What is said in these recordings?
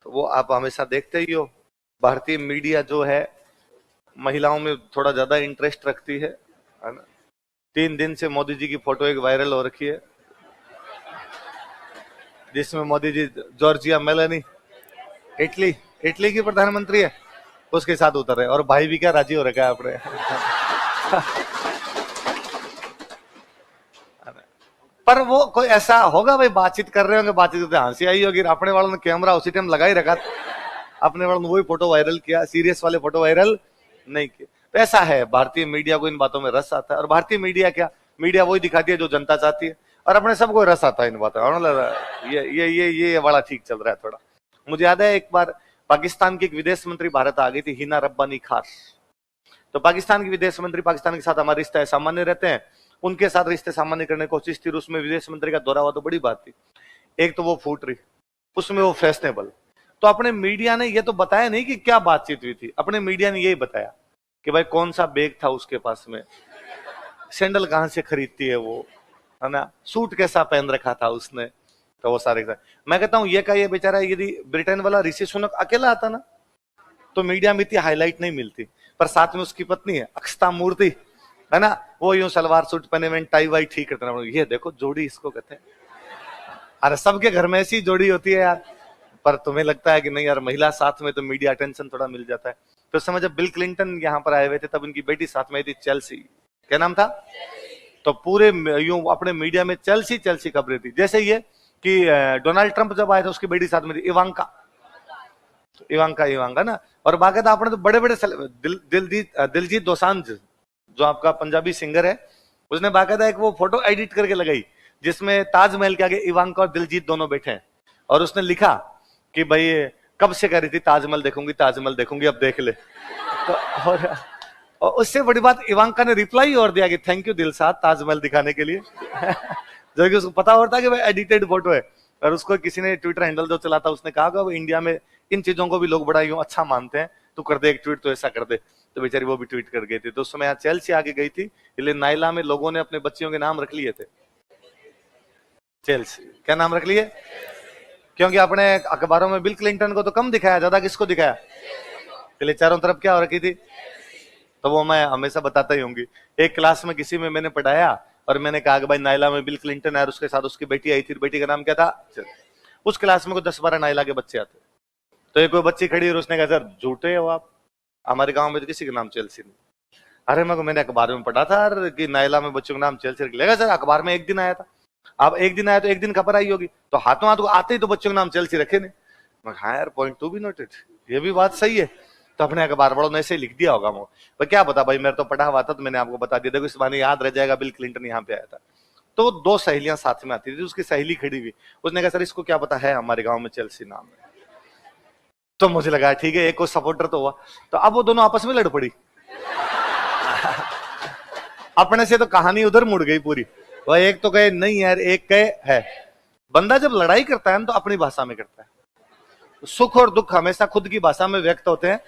तो वो आप हमेशा देखते ही हो, भारतीय मीडिया जो है महिलाओं में थोड़ा ज्यादा इंटरेस्ट रखती है ना। 3 दिन से मोदी जी की फोटो एक वायरल हो रखी है, जिसमें Modi ji Giorgia Meloni, Italy Italy की प्रधानमंत्री है, उसके साथ उतर रहे, और भाई भी क्या राजी हो रखा है अपने। पर वो कोई ऐसा होगा भाई, बातचीत कर रहे होंगे, बातचीत करते हंसी आई होगी, अपने वालों ने कैमरा उसी टाइम लगा ही रखा, अपने वालों ने वही फोटो वायरल किया, सीरियस वाले फोटो वायरल नहीं किए। तो ऐसा है, भारतीय मीडिया को इन बातों में रस आता है, और भारतीय मीडिया क्या, मीडिया वही दिखाती है जो जनता चाहती है, और अपने सबको रस आता है इन बातों में। ये बड़ा ठीक चल रहा है थोड़ा। मुझे याद है एक बार पाकिस्तान की एक विदेश मंत्री भारत आ गई थी, हिना रब्बानी खान। तो पाकिस्तान की विदेश मंत्री, पाकिस्तान के साथ हमारे रिश्ते सामान्य रहते हैं, उनके साथ रिश्ते सामान्य करने की कोशिश थी, उसमें विदेश मंत्री का दौरा हुआ तो बड़ी बात थी। एक तो वो फूट रही, उसमें वो फैशनेबल। तो अपने मीडिया ने ये तो बताया नहीं कि क्या बातचीत हुई थी, अपने मीडिया ने यही बताया कि भाई कौन सा बैग था उसके पास में, सैंडल कहां से खरीदती है वो, है ना, सूट कैसा पहन रखा था उसने। तो वो सारे मैं कहता हूं ये का ये बेचारा, यदि ब्रिटेन वाला ऋषि सुनक अकेला आता ना तो मीडिया में इतनी हाईलाइट नहीं मिलती, पर साथ में उसकी पत्नी है अक्षता मूर्ति, है ना, वो यूं सलवार सूट पहने में टाई वाई ठीक करते ना, ये देखो जोड़ी इसको कहते हैं। अरे सबके घर में ऐसी जोड़ी होती है यार, पर तुम्हें लगता है कि नहीं यार, महिला साथ में तो मीडिया अटेंशन थोड़ा मिल जाता है। तो समय जब बिल क्लिंटन यहाँ पर आए हुए थे तब उनकी बेटी साथ में थी, चेल्सी, क्या नाम था, तो पूरे यूं अपने मीडिया में चेल्सी चेल्सी खबरें थी। जैसे ये कि डोनाल्ड ट्रंप जब आए थे उसकी बेटी साथ में थी, इवांका, इवांका ना। और बाकायदा आपने तो बड़े बड़े दिलजीत दोसांझ जो आपका पंजाबी सिंगर है, उसने बाकायदा एक वो फोटो एडिट करके लगाई जिसमें ताजमहल के आगे इवांका और दिलजीत दोनों बैठे हैं, और उसने लिखा कि भाई कब से कह रही थी ताजमहल देखूंगी, अब देख ले। तो और उससे बड़ी बात, इवांका ने रिप्लाई और दिया कि थैंक यू दिलशाद ताजमहल दिखाने के लिए। जो कि उसको पता होता कि भाई एडिटेड फोटो है, और उसको किसी ने ट्विटर हैंडल जो चलाता उसने कहा कि इंडिया में इन चीजों को भी लोग बड़ा यूं अच्छा मानते हैं, तू कर दे एक ट्वीट तो ऐसा कर दे। तो बेचारी वो भी ट्वीट कर गई थी। तो उस समय यहाँ चेल्सी आगे गई थी, इसलिए नाइला में लोगों ने अपने बच्चियों के नाम रख लिए थे चेल्सी। क्या नाम रख लिए? क्योंकि अपने अखबारों में बिल क्लिंटन को तो कम दिखाया, ज्यादा किसको दिखाया, इसलिए चारों तरफ क्या हो रखी थी। तो वो मैं हमेशा बताता ही होंगी। एक क्लास में किसी में मैंने पढ़ाया और मैंने कहा कि भाई नाइला में बिल क्लिंटन है और उसके साथ उसकी बेटी आई थी, बेटी का नाम क्या था। उस क्लास में कोई 10-12 नाइला के बच्चे आते, तो एक कोई बच्ची खड़ी और उसने कहा सर झूठे हो आप, हमारे गांव में तो किसी का नाम चेल्सी नहीं। अरे मैंने अखबार में पढ़ा था कि नाइला में बच्चों का नाम चेल्सी रख लेगा। सर अखबार में एक दिन आया था, अब एक दिन आया तो एक दिन खबर आई होगी, तो हाथों हाथ आते ही तो बच्चों का नाम चेल्सी रखे नहीं। मैं हाँ यार, पॉइंट टू बी नोटेड, ये भी बात सही है। तो अपने अखबार वालों ने ऐसे लिख दिया होगा वो, पर क्या पता भाई, मेरे तो पढ़ा हुआ था तो मैंने आपको बता दिया। देखो इस बार याद रह जाएगा, बिल क्लिंटन यहाँ पे आया था। तो 2 सहेलियां साथ में आती थी, उसकी सहेली खड़ी हुई, उसने कहा सर इसको क्या पता है हमारे गांव में चेल्सी नाम है। तो मुझे लगा ठीक है, एक को सपोर्टर तो हुआ। तो अब वो दोनों आपस में लड़ पड़ी। अपने से तो कहानी उधर मुड़ गई पूरी। वह एक तो कहे नहीं यार, एक कहे है। बंदा जब लड़ाई करता है तो अपनी भाषा में करता है, सुख और दुख हमेशा खुद की भाषा में व्यक्त होते हैं,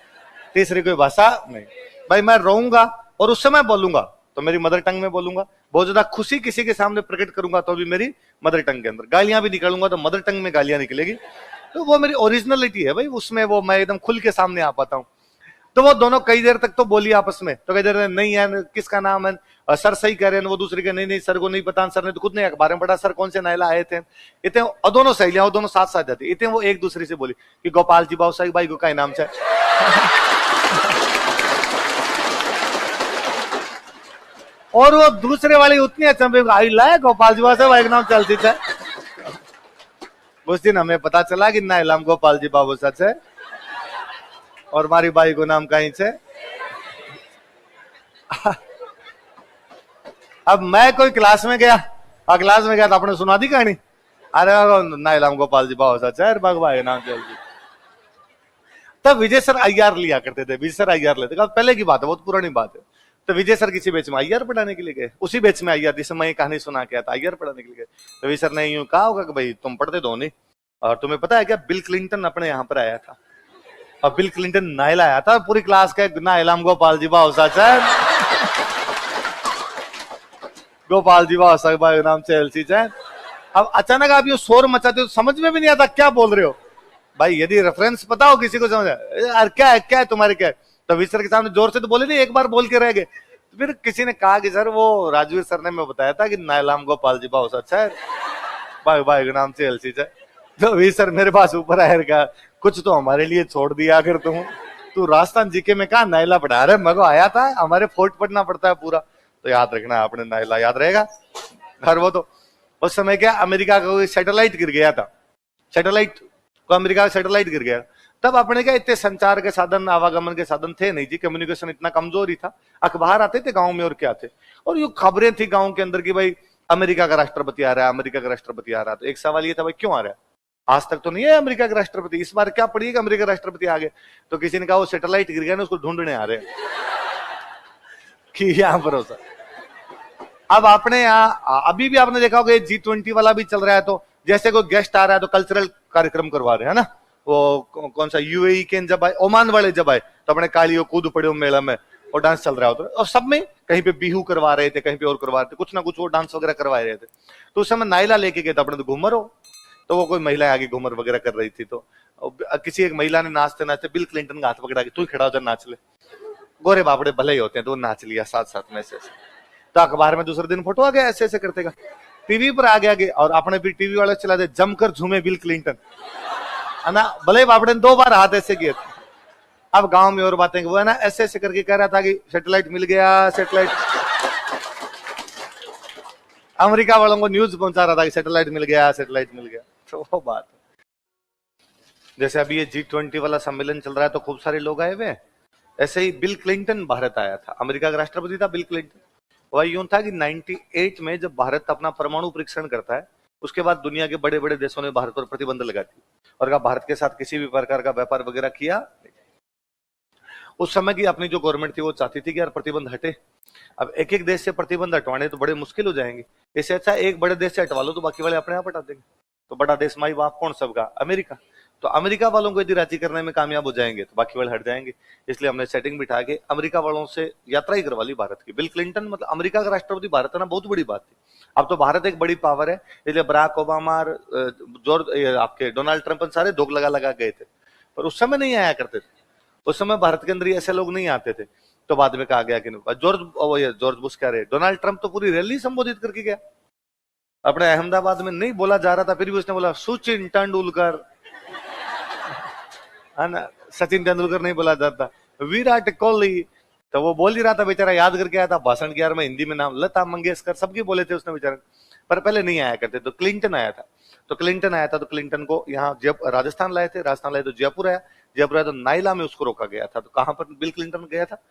तीसरी कोई भाषा नहीं। भाई मैं रोऊंगा और उस समय बोलूंगा तो मेरी मदर टंग में बोलूंगा, बहुत ज्यादा खुशी किसी के सामने प्रकट करूंगा तो भी मेरी मदर टंग के अंदर, गालियां भी निकालूंगा तो मदर टंग में गालियां निकलेगी। तो वो मेरी ओरिजिनलिटी है भाई, उसमें वो मैं एकदम खुल के सामने आ पाता हूँ। तो वो दोनों कई देर तक तो बोली आपस में, तो कई देर नहीं है किसका नाम है, सर सही कह रहे हैं, वो दूसरे के नहीं सर को नहीं पता, सर ने तो खुद नहीं अखबार में पढ़ा, सर कौन से नाइला आए थे इतने। और दोनों सहेलियां, वो दोनों साथ साथ जाती इतने, वो एक दूसरे से बोली कि गोपाल जी बाबू साहब भाई को का नाम से। और वो दूसरे वाली उतनी अचंभे आई लाए गोपाल जी बाबू साहब नाम चलती थे। उस दिन हमें पता चला कि नाइला गोपाल जी बाबू सच है और हमारी बाई को नाम कहीं से। अब मैं कोई क्लास में गया तो आपने सुना दी कहानी, अरे नाइलाम गोपाल जी बाबू सच है भाई नाम चल जी। तब विजय सर अय्यार लिया करते थे, विजय सर अय्यार लेते, पहले की बात है, बहुत पुरानी बात है। तो विजय सर किसी बैच में अय्यार पढ़ाने के लिए गए, उसी बैच में अय्यार जिसमें मैं कहानी सुना के था, अय्यार पढ़ाने के लिए गए। तो विजय सर ने यूं कहा होगा कि भाई तुम पढ़ते दो नहीं, और तुम्हें पता है क्या बिल क्लिंटन अपने यहाँ पर आया था, और बिल क्लिंटन नाइला आया था, पूरी क्लास के नाइलाम गोपाल जी बाबू सच है, गोपाल जी बाबू साहब नाम से एलसी है। अब अचानक आप ये शोर मचाते हो, समझ में भी नहीं आता क्या बोल रहे हो। भाई यदि रेफरेंस पता हो किसी को समझ यार क्या है तुम्हारे क्या है, तो विसर के सामने जोर से तो बोले नहीं, एक बार बोल के रह गए। तो फिर किसी ने कहा कि सर वो राजवीर सर ने मैं बताया था कि नायलाम गोपाल जी बहुत अच्छा है, भाई भाई के नाम से एलसी है। तो वी सर मेरे पास ऊपर आयर का कुछ तो हमारे लिए छोड़ दिया अगर तू राजस्थान जीके में कहा नायला पढ़ा रहे, मगो आया था हमारे फोर्ट पढ़ना पड़ता है पूरा, तो याद रखना आपने नायला याद रहेगा। हर वो तो उस समय क्या अमेरिका का कोई सैटेलाइट गिर गया था, सैटेलाइट को अमेरिका का सैटेलाइट गिर गया, तब अपने क्या इतने संचार के साधन आवागमन के साधन थे नहीं जी, कम्युनिकेशन इतना कमजोर ही था, अखबार आते थे गांव में और क्या थे, और ये खबरें थी गांव के अंदर की भाई अमेरिका का राष्ट्रपति आ रहा है, अमेरिका का राष्ट्रपति आ रहा है। तो एक सवाल ये था भाई क्यों आ रहा है, आज तक तो नहीं है अमेरिका के राष्ट्रपति, इस बार क्या पड़ी है अमेरिका के राष्ट्रपति आ गए। तो किसी ने कहा वो सैटेलाइट गिर गया ना उसको ढूंढने आ रहे हैं कि यहाँ भरोसा। अब आपने यहाँ अभी भी आपने देखा होगा G20 वाला भी चल रहा है, तो जैसे कोई गेस्ट आ रहा है तो कल्चरल कार्यक्रम करवा रहे हैं ना, वो कौन सा यूएई के जब आए, ओमान वाले जब आए तो अपने कालियों कूद पड़े मेला में और डांस चल रहा होता है, और सब में कहीं पे बिहू करवा रहे थे, कहीं पे और करवा रहे थे, कुछ ना कुछ वो डांस वगैरह करवा रहे थे। तो उस समय नायला लेके गए थे अपने, तो घूमर हो, तो वो कोई महिला आगे घूमर वगैरह कर रही थी, तो किसी एक महिला ने नाचते नाचते बिल क्लिंटन का हाथ पकड़ा के तू खड़ा हो जा नाच ले, गोरे बापड़े भले ही होते हैं, तो वो नाच लिया साथ साथ में ऐसे। तो अखबार में दूसरे दिन फोटो आ गया ऐसे ऐसे करते का, टीवी पर आ गया और आपने भी टीवी वाले चला दे जमकर झूमे बिल क्लिंटन, है ना, भले बापड़े ने 2 बार हाथ ऐसे किए। अब गांव में और बातें वो है ना ऐसे ऐसे करके कह रहा था कि सैटेलाइट मिल गया, सैटेलाइट अमेरिका वालों को न्यूज पहुंचा रहा था कि सैटेलाइट मिल गया, सैटेलाइट मिल गया। तो वो बात जैसे अभी ये G20 वाला सम्मेलन चल रहा है तो खूब सारे लोग आए हुए, ऐसे ही बिल क्लिंटन भारत आया था, अमेरिका का राष्ट्रपति था बिल क्लिंटन। वह यूं था कि 98 में जब भारत अपना परमाणु परीक्षण करता है उसके बाद दुनिया के बड़े बड़े देशों ने भारत पर प्रतिबंध लगा दी और कहा भारत के साथ किसी भी प्रकार का व्यापार वगैरह किया। उस समय की अपनी जो गवर्नमेंट थी वो चाहती थी कि यार प्रतिबंध हटे, अब एक एक देश से प्रतिबंध हटवाने तो बड़े मुश्किल हो जाएंगे, इससे अच्छा एक बड़े देश से हटवा लो तो बाकी वाले अपने आप हटा देंगे। तो बड़ा देश माई बाप कौन सबका, अमेरिका, तो अमेरिका वालों को यदि राजी करने में कामयाब हो जाएंगे तो बाकी वाले हट जाएंगे। इसलिए हमने सेटिंग बिठा के अमेरिका वालों से यात्रा ही करवा ली भारत की। बिल क्लिंटन मतलब अमेरिका का राष्ट्रपति भारत आना बहुत बड़ी बात थी, अब तो भारत एक बड़ी पावर है, इसलिए बराक ओबामा और आपके डोनाल्ड ट्रंप सारे धोख लगा लगा गए थे, पर उस समय नहीं आया करते थे, उस समय भारत के अंदर ऐसे लोग नहीं आते थे। तो बाद में कहा गया कि जॉर्ज बुश कह रहे, डोनाल्ड ट्रंप तो पूरी रैली संबोधित करके गया, अपने अहमदाबाद में नहीं बोला जा रहा था फिर भी उसने बोला सचिन तेंदुलकर, है ना, सचिन तेंदुलकर नहीं बोला जाता, विराट कोहली, तो वो बोल ही रहा था बेचारा, याद करके आया था भाषण की यार मैं हिंदी में नाम, लता मंगेशकर सबकी बोले थे उसने बेचारा, पर पहले नहीं आया करते। तो क्लिंटन आया था, तो क्लिंटन को यहाँ राजस्थान लाए थे, राजस्थान लाए तो जयपुर आया, जयपुर आया तो नाइला में उसको रोका गया था। तो कहां पर बिल क्लिंटन गया था,